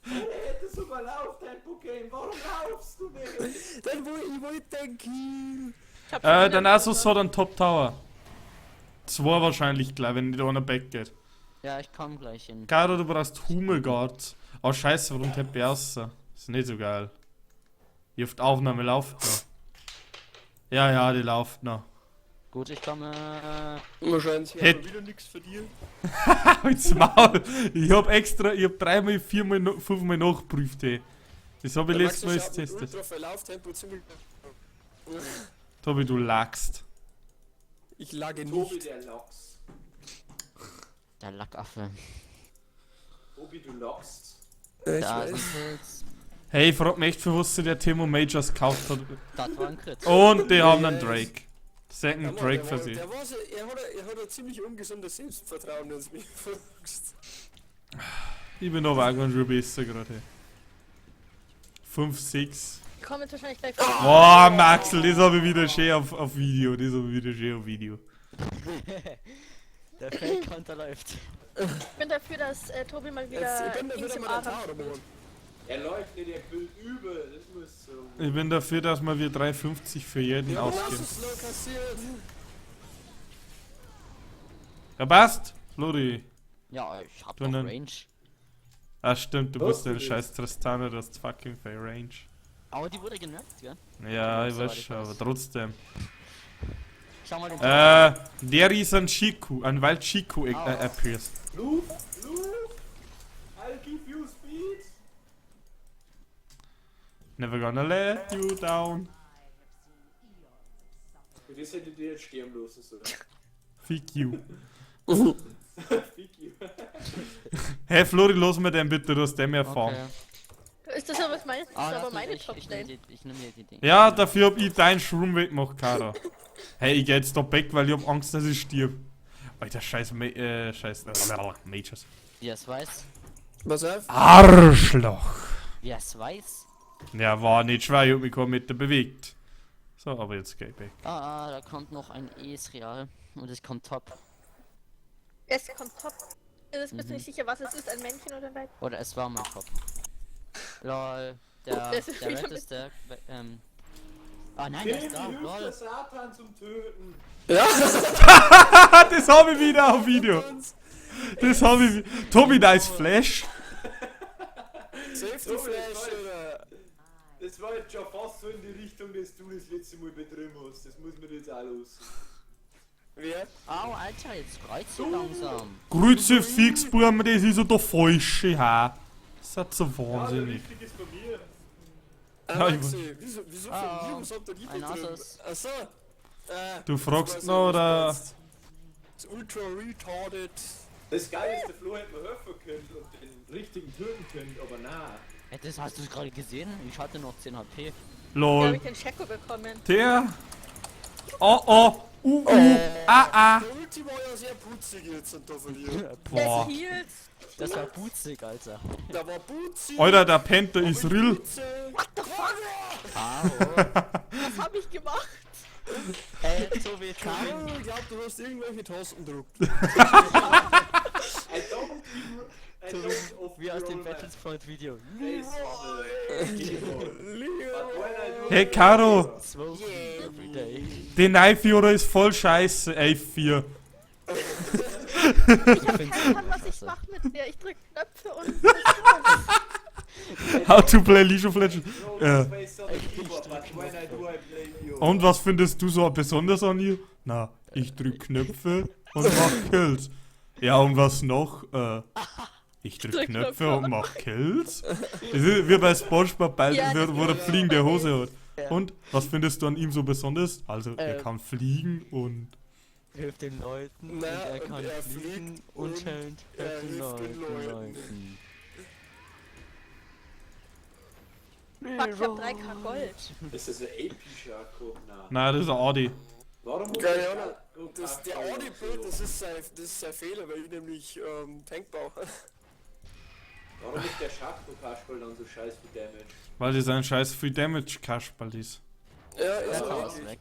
Er hätte sogar Lauftempo gehen, warum laufst du nicht?
Dann ich wollte den Kill.
Ich hab
Der
schon
Nasus hat einen Top Tower. Zwei wahrscheinlich gleich, wenn nicht einer back geht.
Ja, ich komm gleich hin.
Caro, du brauchst Hummelguard. Oh scheiße, warum TP außer? Ist nicht so geil. Die auf die Aufnahme läuft noch. Ja, die läuft noch.
Gut, ich komme.
Wahrscheinlich
Hätt-
haben wir wieder nichts verdient.
Halt's Maul! Ich hab extra, ich hab dreimal, viermal, fünfmal nachgeprüft, ey. Das hab ich letztes Mal jetzt getestet.
Ultra für Lauftempo ziemlich.
Tobi, du lagst.
Ich lage
Tobi,
nicht.
der Loks.
Der Lackaffe.
Tobi, du lockst.
Ich
Da
weiß.
sind Pilz.
Hey, ich frag mich echt, für was sich der Timo Majors gekauft hat.
Das war ein Crit.
Und die haben einen
Yes.
Drake.
Ja,
Second
Mann,
Drake
der
für
war-
sie.
der war so, er hat ein ziemlich ungesundes Selbstvertrauen, wenn es mich fragst.
Ich bin aber auch ganz schön besser gerade. 5, 6.
Ich komme jetzt wahrscheinlich gleich.
Boah, Maxel, das hab ich wieder schön auf Video. Das hab ich wieder schön auf Video.
Der Fake-Counter läuft.
Ich bin dafür, dass Tobi mal
Ich
wieder
bin dafür,
Dings
dass
im
wir den
Atem
Tower
spielt.
machen.
Er läuft nicht, er quillt über, das muss so.
Ich bin dafür, dass wir 3,50 für jeden
Ja, aber hast
ausgeben.
du slow kassiert?
Ja, passt, Flori.
Ja, ich hab
Du
noch
dann-
Range.
Ah, stimmt, du
Was
bist
du
ein
willst.
scheiß Tristana, du hast fucking viel Range.
Aber die wurde genervt, gell?
Ja, ich
soweit
weiß
ich
schon,
weiß.
aber trotzdem.
Schau mal den
Der ist ein Chiku, ein Wild Chiku appears.
Luke, I'll give you speed.
Never gonna let you down.
Und das hätte dir jetzt sterben lassen sollen.
Fick you.
Fick you.
Hey Flori, los mir den bitte, du hast den mehr Erfahrung.
Okay.
Ist das aber was meinst? Das
Ah,
ist aber
lass
meine
mich, ich nehm
Top-Lane.
ich nehm mir die Dinge.
Ja, dafür hab ich deinen Shroom weggemacht, Kara. Hey, ich geh jetzt da weg, weil ich hab Angst, dass ich stirb. Alter, scheiß Majors.
Wie er es weiß.
Pass auf.
Arschloch.
Wie er es weiß.
Ja, war nicht schwer, ich hab mich kaum mit der bewegt. So, aber jetzt geh ich weg.
Da kommt noch ein Esreal. Und es kommt top.
Es kommt top. Bist du nicht sicher, was es ist? Ein Männchen oder ein Weib?
Oder es war mal top. Lol. Der
Das ist wieder
Red ist der. Ah nein, der
Kim,
ist da.
hilft der
Lol.
Satan zum Töten.
Ah, das hab ich wieder auf Video. Das hab ich. Tobi, da ist Flash.
Safety
So,
Flash
jetzt
oder.
Das war jetzt schon fast so in die Richtung, dass du das letzte Mal betrieben hast. Das muss man jetzt auch los.
Wer?
Au, Alter, jetzt kreuzt sie langsam.
Grüße Fixburm, das ist ja der falsche Haar. Das ist so
Ja, der
wahnsinnig.
richtige ist von mir.
Ja, ich
Maxi, wieso von mir? Was habt ihr die
ein
betrieben?
Asus.
Achso.
Du fragst
das
noch,
weiß ich,
oder?
was das ist ultra retarded.
Das Geile ist, der Flo hätte mir helfen können und den richtigen töten können, aber nein.
Ja, das hast du gerade gesehen? Ich hatte noch 10 HP.
Da habe
Lol.
ich den Schecko bekommen.
Der. Oh. Ah.
Der Ulti war ja sehr putzig jetzt und da verliert.
Boah.
Es hielt.
Das war putzig, Alter.
Da war putzig.
Alter, der Panther ist real.
What the fuck?
Was habe ich gemacht?
So wie
Caro, ich glaub, du hast irgendwelche Tasten gedrückt.
wie aus dem Battlefront Video.
Hey Caro,
Smoke everyday.
die Knife ist voll scheiße, F4.
Ich find's
Kann, was ich mache mit der. Ich drück Knöpfe und.
How to play League of Legends. Und was findest du so besonders an ihr? Na, ich drück Knöpfe und mach Kills. Ja, und was noch? Ich drück Knöpfe und mach Kills? Das ist wie bei SpongeBob,
Ja,
wo er fliegende Hose hat. Und was findest du an ihm so besonders? Also, er kann fliegen und...
Hilft den Leuten und
Na,
er
und
kann
er
fliegen
fliegt
und
und
hilft
er
den
hilft den
Leuten.
Fuck, ich hab 3K Gold.
Ist das ein epischer Akku? Nein.
Nein, das ist ein Audi.
Warum?
Keine Ahnung. Der Audi-Bild, das ist sein Fehler, weil ich nämlich Tank baue.
Warum ist der Schachtelkasperl dann so scheiß viel Damage?
Weil das ein scheiß Free Damage Kasperl ist.
Ja,
Der
ist
Tower
er
ist
wirklich.
weg.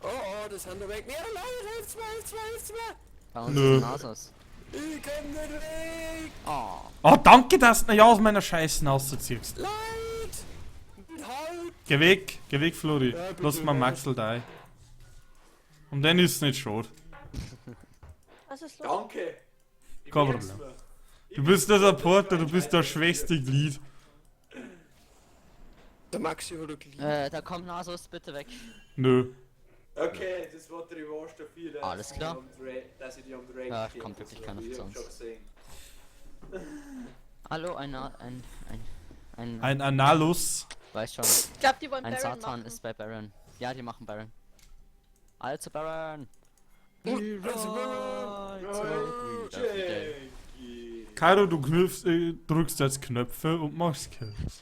Oh, das haben wir weg. Mehr Leute, hilft's mir!
Bei uns
Nö.
ist ein Asus.
Ich komm nicht weg!
Oh.
Oh, danke, dass du ja aus meiner Scheiße rausziehst.
Leid! Halt!
Geh weg, Flori.
Ja, bitte,
Lass mal Maxel da. Und dann ist es nicht schade.
Was ist los?
Danke! Ich
Kein
merk's
Problem.
mir.
Du bist der Supporter, du bist der schwächste Glied.
Der Maxi hat geliebt.
Da kommt ein Asus, bitte weg.
Nö.
Okay, das war die Revanche dafür, dass
Alles klar.
dass ich die am Drake
Ja,
gekillt
kommt
habe.
wirklich
Das
keiner
hab ich
von uns.
schon gesehen.
Hallo, ein
Analus.
weiß schon.
Ich glaube, die wollen
Ein
Baron
Satan
machen.
ist bei Baron. Ja, die machen Baron. Also Baron.
Jakey.
Kairo, du drückst jetzt Knöpfe und machst Kills.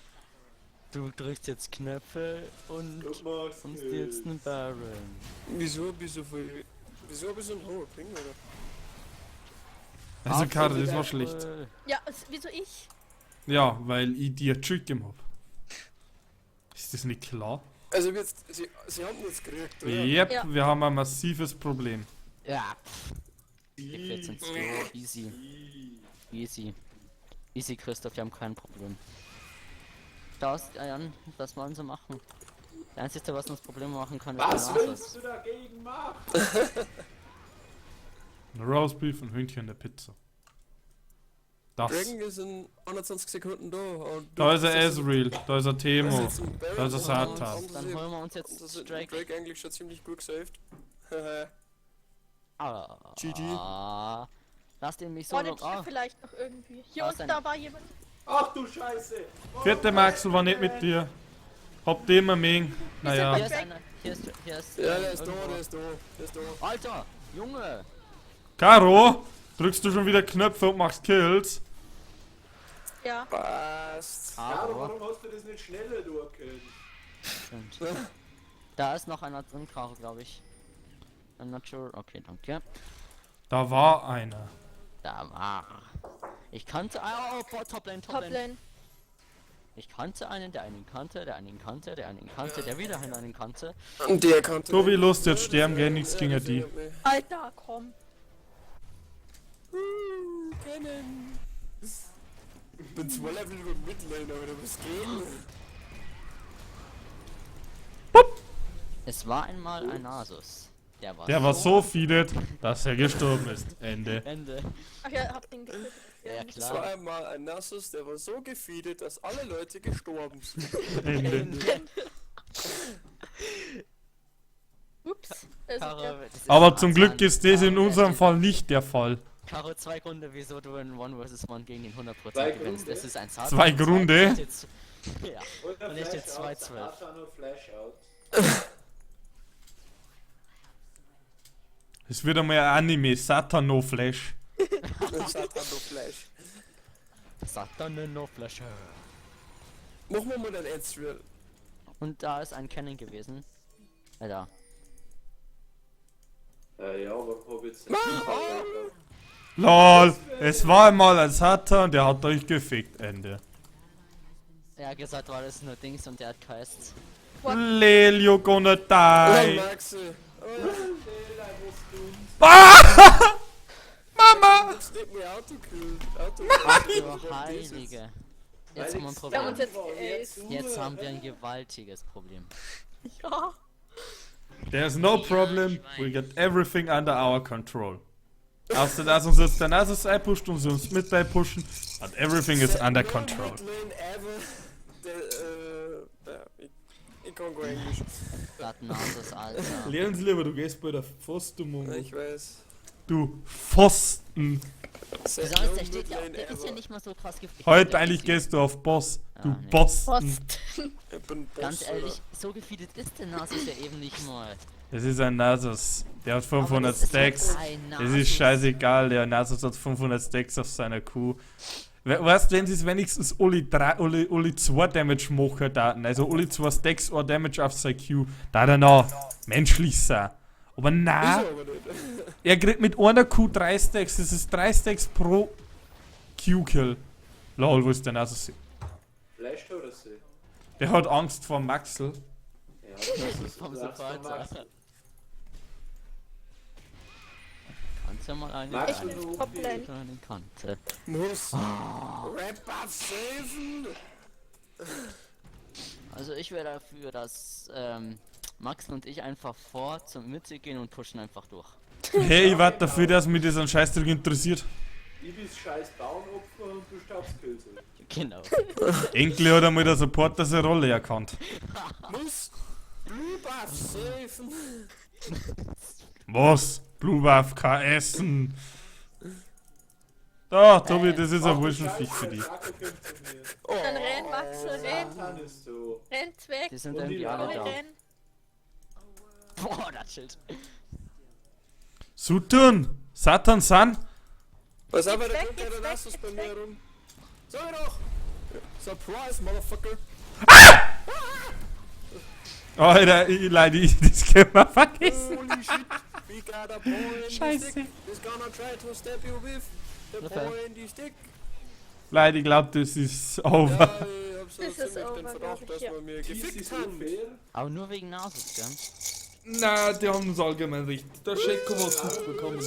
Du drückst jetzt Knöpfe und
Und machst
uns jetzt einen Baron.
Wieso hab ich so viel. Wieso hab ich so einen hohen Ping, oder?
Also Kairo, das war schlecht.
Ja, wieso ich?
Ja, weil ich dir Trick gemacht hab. Ist das nicht klar?
Also jetzt, sie haben jetzt gekriegt, oder?
Yep,
Ja.
wir haben ein massives Problem.
Ja. Die 14 Skill. Easy. Easy. Easy, Christoph, wir haben kein Problem. Da ist Jan, was wollen sie machen? Der einzige, was uns Probleme machen kann, ist
Was
der
willst
Asus.
du dagegen machen?
Ein Roastbeef und Hühnchen in der Pizza. Das.
Dragon ist in 21 Sekunden da. Und
Da ist er
das
Ezreal, da ist er Temo.
jetzt ein Baron
da ist er
und
Satan.
haben sie-
Dann holen wir uns
haben sie
jetzt
den
Drake.
Drake eigentlich schon ziemlich gut gesaved. GG.
Ah. Lass den mich so
Oh, den
noch.
Tier vielleicht noch irgendwie. Hier
Da ist
unten,
ein-
da war jemand.
Ach du Scheiße!
Vierte Maxel war nicht mit dir. Habt ihr immer Ming.
Hier
Naja.
ist einer. Hier ist.
Ja, der ist da,
irgendwo.
der ist da, der ist da.
Alter! Junge!
Caro, drückst du schon wieder Knöpfe und machst Kills?
Ja.
Passt.
Caro,
Aber.
warum hast du das nicht schneller durchgehört?
Stimmt. Da ist noch einer drin, Karo, glaube ich. I'm not sure. Okay, danke.
Da war einer.
Da war. Ich kannte. Oh, Toplane, Toplane.
Toplane.
Ich kannte einen, der einen kannte, der einen kannte, der einen kannte, der wieder einen kannte.
Und der konnte.
So wie Lust, jetzt sterben gehen, nichts gegen die.
Alter, komm.
Kennen. Ich bin 2 Level über Midlane, aber was geht?
Es war einmal ein Asus.
Der war so feedet, dass er gestorben ist. Ende.
Ende.
Ach ja, hab den getötet.
Ja,
Es war
klar.
einmal ein Nasus, der war so gefeedet, dass alle Leute gestorben sind.
Ende.
Ups. Also,
Caro,
ja.
das ist
Aber zum Glück
Anzahn.
ist das in
Caro,
unserem
steht-
Fall nicht der Fall.
Caro, 2 Gründe, wieso du in 1 vs 1 gegen den 100%
Zwei
gewinnst.
Gründe?
Das ist ein Satan.
2 Gründe?
Ja.
Oder
Und ich steht
Flash out,
2-12.
Satan und Flash out.
Es wird einmal ein Anime, Satan no Flash.
Satano Fleisch.
Satan no Flasche.
Machen wir mal ein Ernst-Real.
Und da ist ein Cannon gewesen. Da.
Ja, aber hab jetzt nicht.
LOL, es war einmal ein Satan, der hat euch gefickt. Ende.
Er hat gesagt, war das nur Dings und der hat geheißt.
Lel, you gonna
Nein,
die.
Maxi.
Mama!
Jetzt nicht mehr Autokill.
Du Heilige. Jetzt haben wir ein
Wir haben uns
Problem.
jetzt geaced.
Jetzt haben wir ein gewaltiges Problem.
Ja.
There's no problem, we get everything under our control. Außer dass uns jetzt der Nasus einpusht und sie uns mit pushen, but everything is under control.
Midlane ever. Ja, ich kann gar Englisch.
Datenautos, Alter.
Lernen Sie lieber, du gehst bei der Pfosten,
Ich weiß.
Du Pfosten.
Besonders der steht ja, der ist ja nicht mal so krass gefeedet.
Heute eigentlich gehst du auf Boss, du
Ah, nee.
Boston.
Post.
Ich bin Boss.
Ganz ehrlich, so gefeedet ist der Nasus ja eben nicht mal.
Das ist ein Nasus. Der hat
Aber
500
das ist
Stacks.
halt ein
Das
Nasus.
ist scheißegal, der Nasus hat 500 Stacks auf seiner Kuh. Weißt du, wenn sie es wenigstens alle 2 Damage machen daten, also alle 2 Stacks oder Damage auf sein Q, da er noch menschlich sein. Aber
Ist
na,
er aber nicht.
er kriegt mit einer Q 3 Stacks, das ist 3 Stacks pro Q-Kill. Lol, wo ist der Nasus?
Flash oder sie?
Der hat Angst vor Maxel.
Ja, das ist
Vom
Platz
Sofort,
von Max.
Kannst ja mal eine
Max
kleine
und
Hopplein.
kleine Kante.
Muss. Rap-Buff saven.
Also ich wäre dafür, dass Max und ich einfach vor zur Mitte gehen und pushen einfach durch.
Hey, ich warte dafür, dass mich das ein Scheißdreck interessiert.
Ich bin scheiß Bauernopfer und du staubst Pilze.
Genau.
Endlich hat einmal der Supporter seine Rolle erkannt.
Muss. Blue-Buff saven.
Was? Blue Buff kann essen. Da, Tobi, das ist ein Wurschenfisch für dich.
Oh.
Dann renn, Max, renn.
Satan ist so.
Rennt weg.
Die sind
Und die
irgendwie alle
Alle
da.
renn.
Boah, das Schild.
Sutun! Satan San!
Was aber, da
weg,
kommt ja
jetzt
der
weg,
Nasus bei
jetzt
mir
weg.
rum. Sag doch! Surprise, Motherfucker!
Alter, ich das können wir vergessen.
Holy shit! We got a boy in the
Scheiße.
stick. He's gonna try to stab you with the
Okay.
boy in the stick.
Leute, ich glaube, das ist over.
Ja, ich hab so
Das ist
ziemlich den
over,
Verdacht,
glaub ich,
dass
ja.
wir mir
Dies
gefickt
ist
haben.
unfair.
Aber nur wegen Nasus, gell?
Na, die haben uns allgemein recht. Der Schecko was gut bekommen.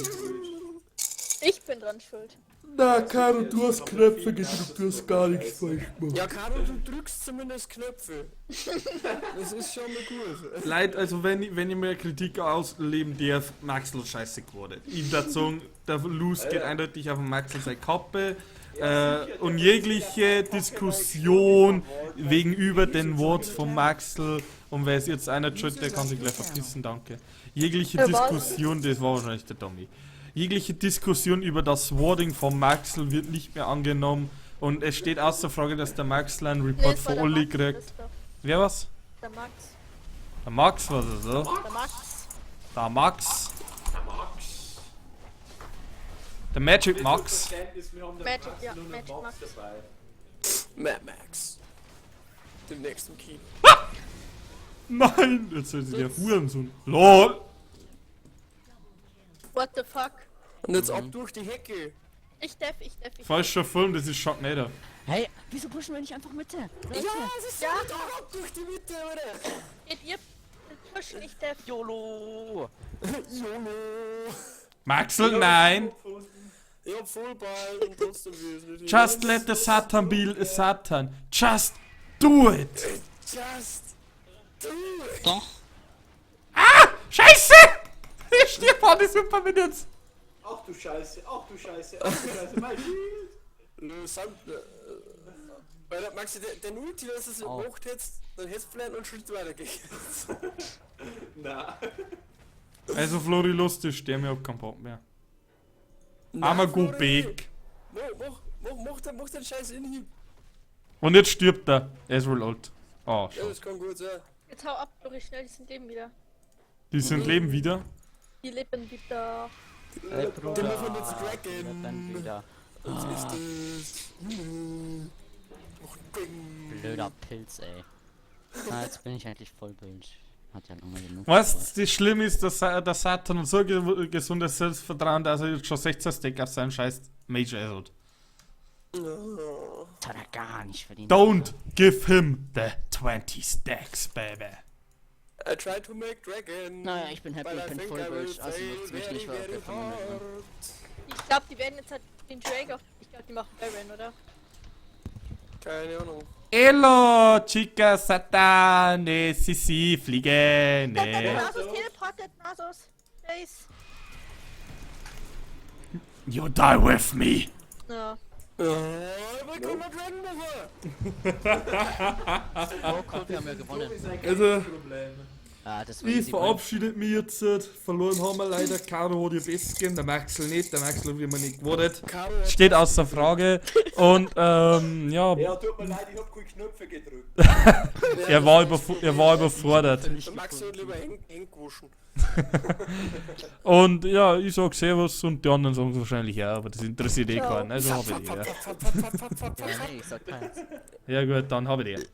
Ich bin dran schuld.
Na, Caro, du hast Knöpfe gedrückt, du hast gar nichts falsch gemacht.
Ja, Caro, du drückst zumindest Knöpfe. Das ist schon mal gut.
Leute, also wenn ich mir Kritik ausleben darf, Maxl scheiße geworden. In der Zunge, der Luz geht eindeutig auf den Maxl seine Kappe. Und jegliche Diskussion gegenüber den Worten von Maxl, und wer es jetzt einer schuld, der kann sich gleich verpissen, danke. Jegliche
Was?
Diskussion, das war wahrscheinlich der Tommy. Jegliche Diskussion über das Wording von Maxl wird nicht mehr angenommen und es steht außer Frage, dass der Maxl einen Report
es war
von
der
Olli
Max,
kriegt.
Christoph.
Wer was?
Der Max.
Der Max war es, oder?
Der Max.
Der Max. Der Magic Max.
Verständnis, wir haben den
Magic,
Max
ja,
und den
Magic
Max
Max.
dabei.
Mad Max. Dem nächsten Key.
Nein, jetzt ist der Hurensohn. LOL.
What the fuck?
Und jetzt ab durch die Hecke.
Ich darf.
Falscher Film, das ist Sharknado.
Hey, wieso pushen wir nicht einfach Mitte? Leute,
es ist ja da ab durch die Mitte, oder?
Geht ihr pushen, ich darf.
YOLO!
YOLO.
Maxl, nein.
Ich hab Vollball und trotzdem will ich nicht.
Just let the Satan be Satan. Just do it.
Just do it.
Doch.
Scheiße. Ich stirb an die Super Minutes.
Ach du Scheiße, ach du Scheiße, ach du Scheiße, mein Schild.
Weil der Maxi, der Ulti, dass es
Au.
gemacht hättest, dann hättest du vielleicht noch einen Schritt weitergehen.
Na.
Also Flori lustig, der mir hab keinen Bock mehr. Einmal gut Beck.
Mach den Scheiß Inhieb.
Und jetzt stirbt er. Er ist wohl alt. Ah,
Ja,
schade.
das kann gut sein.
Jetzt hau ab, Flori, schnell, die sind Leben wieder.
Die sind Leben wieder.
Die leben wieder.
Hey Bruder,
Den machen wir jetzt Dragon.
dann wieder.
Was ist das?
Blöder Pilz, ey. Ah, jetzt bin ich endlich voll Bild. Hat ja lange genug.
Was das Schlimme ist, dass der Satan so gesundes Selbstvertrauen, dass er jetzt schon 16 Stack auf seinen scheiß Major hat.
Das hat er gar nicht verdient.
Don't give him the 20 stacks, baby.
I try to make Dragon.
Naja, ich bin happy,
but
ich
I
bin
think
voll
I will
Bild. Also
fail
juckt's mich nicht,
very,
weil
very
wir von mir
hard.
Ich glaube, die werden jetzt halt den Drake auf. Ich glaube, die machen Baron, oder?
Keine Ahnung.
Hello, chica Satane, Sisi,
Der
fliegende.
Nasus teleportet, Nasus. Der ist.
You die with me.
Ja.
Wir können noch Dragon machen.
Oh cool, wir haben ja gewonnen.
Also,
Ah, das war
ich
easy win.
verabschiede mich jetzt. Verloren haben wir leider. Caro hat ihr Bestes gegeben, der Maxel nicht. Der Maxel hat wie man nicht gewartet.
Caro,
Steht außer Frage. Und ja,
Ja, tut mir leid, ich hab keine Knöpfe gedrückt.
er war überfordert.
der Maxi hat lieber eng gewaschen.
Und ja, ich sag Servus und die anderen sagen es wahrscheinlich auch, aber das interessiert eh
Ciao.
keinen. Also habe ich die. Ja.
Ja, nee, ich sag keins.
Ja gut, dann habe ich die.